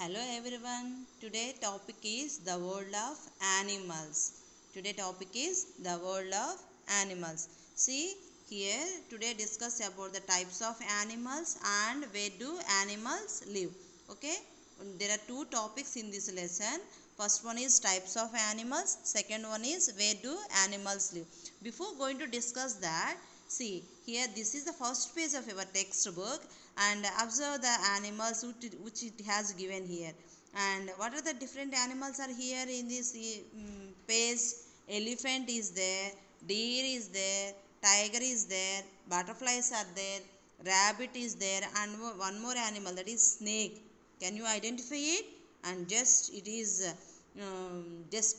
Hello everyone. Today topic is the world of animals. Today topic is the world of animals. See here today discuss about the types of animals and where do animals live. Okay. There are two topics in this lesson. First one is types of animals. Second one is where do animals live. Before going to discuss that, see here this is the first page of our textbook and observe the animals which it has given here. And what are the different animals are here in this page? Elephant is there, deer is there, tiger is there, butterflies are there, rabbit is there, and one more animal, that is snake. Can you identify it? And just it is just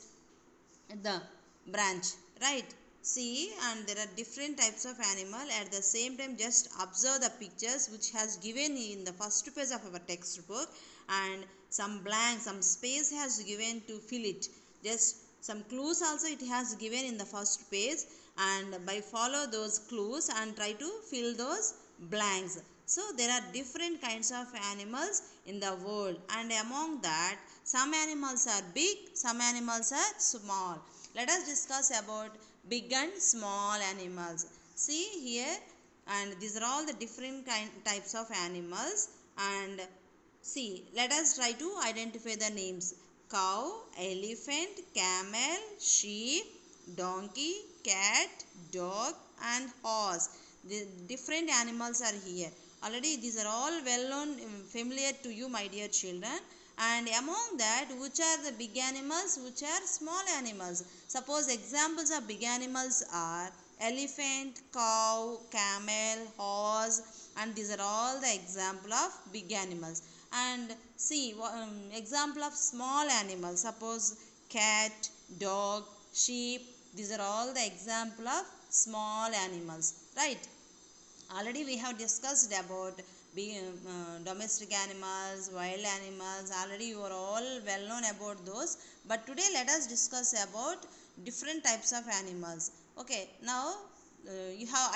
the branch, right? See, and there are different types of animal. At the same time, just observe the pictures which has given in the first page of our textbook, and some blank, some space has given to fill it. Just some clues also it has given in the first page, and by follow those clues and try to fill those blanks. So there are different kinds of animals in the world, and among that some animals are big, some animals are small. Let us discuss about big and small animals. See here, and these are all the different types of animals. And see, let us try to identify the names: cow, elephant, camel, sheep, donkey, cat, dog, and horse. The different animals are here. Already these are all well known, familiar to you, my dear children. And among that, which are the big animals, which are small animals? Suppose examples of big animals are elephant, cow, camel, horse, and these are all the example of big animals. And see, example of small animals, suppose cat, dog, sheep. These are all the example of small animals, right? Already we have discussed about domestic animals, wild animals. Already you are all well known about those, but today let us discuss about different types of animals. Okay, now you have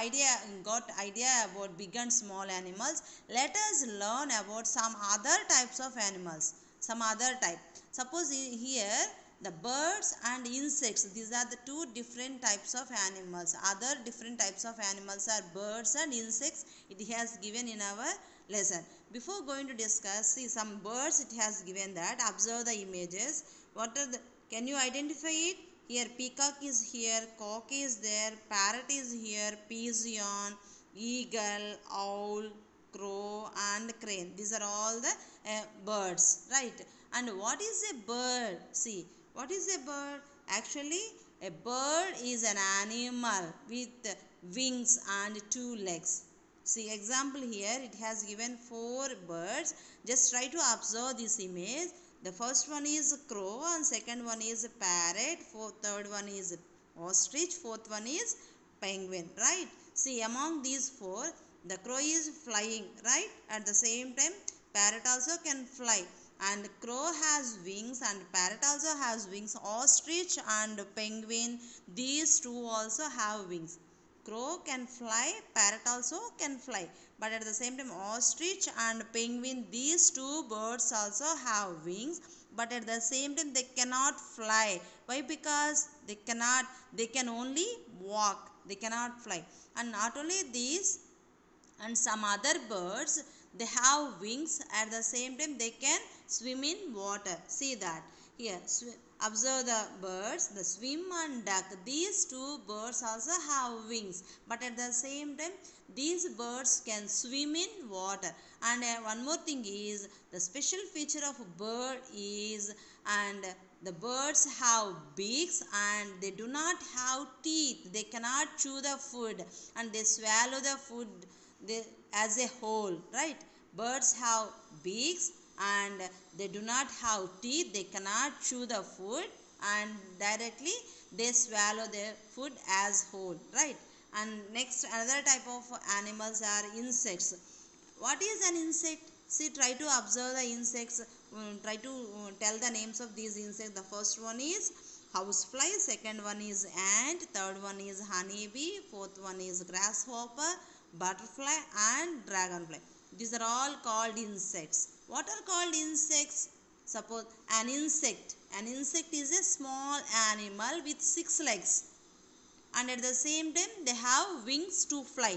got idea about big and small animals. Let us learn about some other types of animals, some other type. Suppose here the birds and insects, these are the two different types of animals. Other different types of animals are birds and insects. It has given in our lesson. Before going to discuss, see some birds it has given that. Observe the images. What are the, can you identify it? Here peacock is here, cock is there, parrot is here, pigeon, eagle, owl, crow, and crane. These are all the birds, right? And what is a bird? See, what is a bird? Actually, a bird is an animal with wings and two legs. See example here, it has given four birds. Just try to observe this image. The first one is crow, and second one is parrot, third one is ostrich, fourth one is penguin, right? See, among these four, the crow is flying, right? At the same time, parrot also can fly, and crow has wings and parrot also has wings. Ostrich and penguin, these two also have wings. Crow can fly, parrot also can fly, but at the same time ostrich and penguin, these two birds also have wings, but at the same time they cannot fly. Why? Because they can only walk, they cannot fly. And not only these, and some other birds, they have wings, at the same time they can swim in water. See that here, observe the birds, the swim and duck. These two birds also have wings, but at the same time these birds can swim in water. And one more thing is, the special feature of bird is, and the birds have beaks and they do not have teeth, they cannot chew the food, and they swallow the food as a whole, right? Birds have beaks and they do not have teeth, they cannot chew the food, and directly they swallow their food as whole, right? And next, another type of animals are insects. What is an insect? See, try to observe the insects. Try to tell the names of these insects. The first one is housefly, second one is ant, third one is honeybee, fourth one is grasshopper, butterfly, and dragonfly. These are all called insects. What are called insects? Suppose an insect. An insect is a small animal with 6 legs, and at the same time they have wings to fly.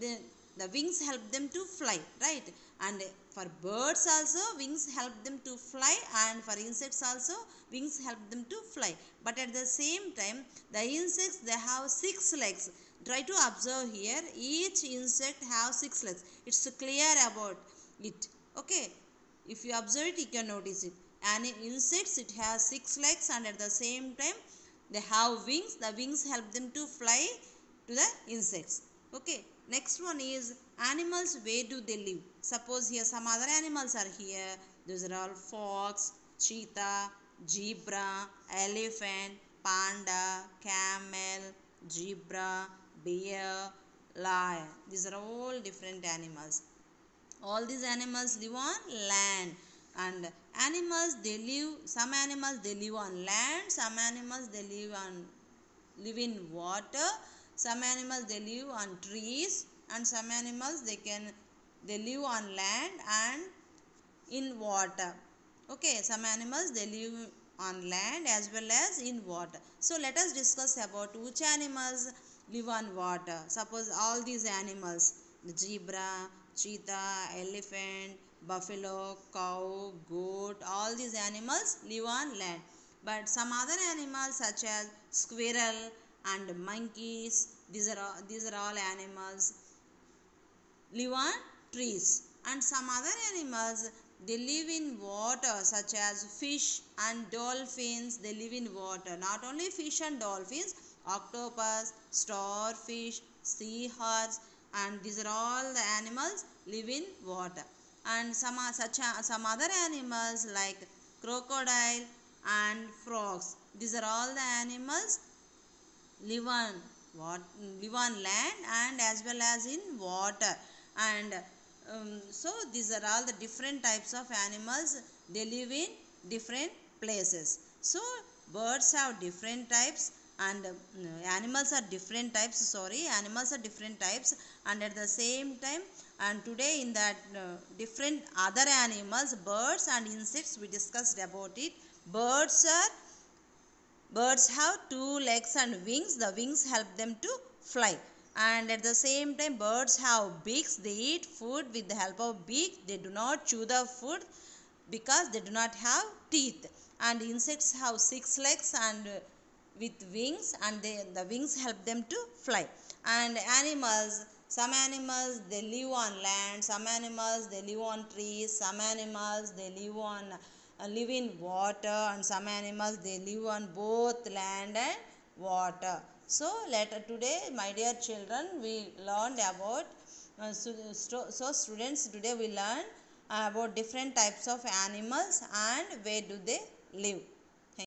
The wings help them to fly, right? And for birds also wings help them to fly, and for insects also wings help them to fly. But at the same time the insects, they have 6 legs. Try to observe here, each insect have 6 legs. It's clear about it. Okay, if you observe it, you can notice it. And in insects, it has 6 legs, and at the same time they have wings. The wings help them to fly to the insects. Okay, next one is animals. Where do they live? Suppose here some other animals are here. Those are all fox, cheetah, zebra, elephant, panda, camel, zebra, bear, lion. These are all different animals. All these animals live on land. And animals, they live, some animals they live on land, some animals they live in water, some animals they live on trees, and some animals they live on land and in water. Okay, some animals they live on land as well as in water. So let us discuss about which animals live on water. Suppose all these animals, the zebra, cheetah, elephant, buffalo, cow, goat, all these animals live on land. But some other animals such as squirrel and monkeys, these are all animals live on trees. And some other animals, they live in water, such as fish and dolphins. They live in water. Not only fish and dolphins, octopus, starfish, seahorse, and these are all the animals live in water. And some other animals like crocodile and frogs, these are all the animals live on live on land and as well as in water. And so these are all the different types of animals. They live in different places. So birds have different types, and animals are different types. Animals are different types. And at the same time, and today in that different other animals, birds and insects, we discussed about it. Birds have 2 legs and wings. The wings help them to fly. And at the same time, birds have beaks. They eat food with the help of beak. They do not chew the food because they do not have teeth. And insects have 6 legs and with wings, and the wings help them to fly. And animals, some animals they live on land, some animals they live on trees, some animals they live in water, and some animals they live on both land and water. So today, my dear children, we learned about so students, today we learn about different types of animals and where do they live.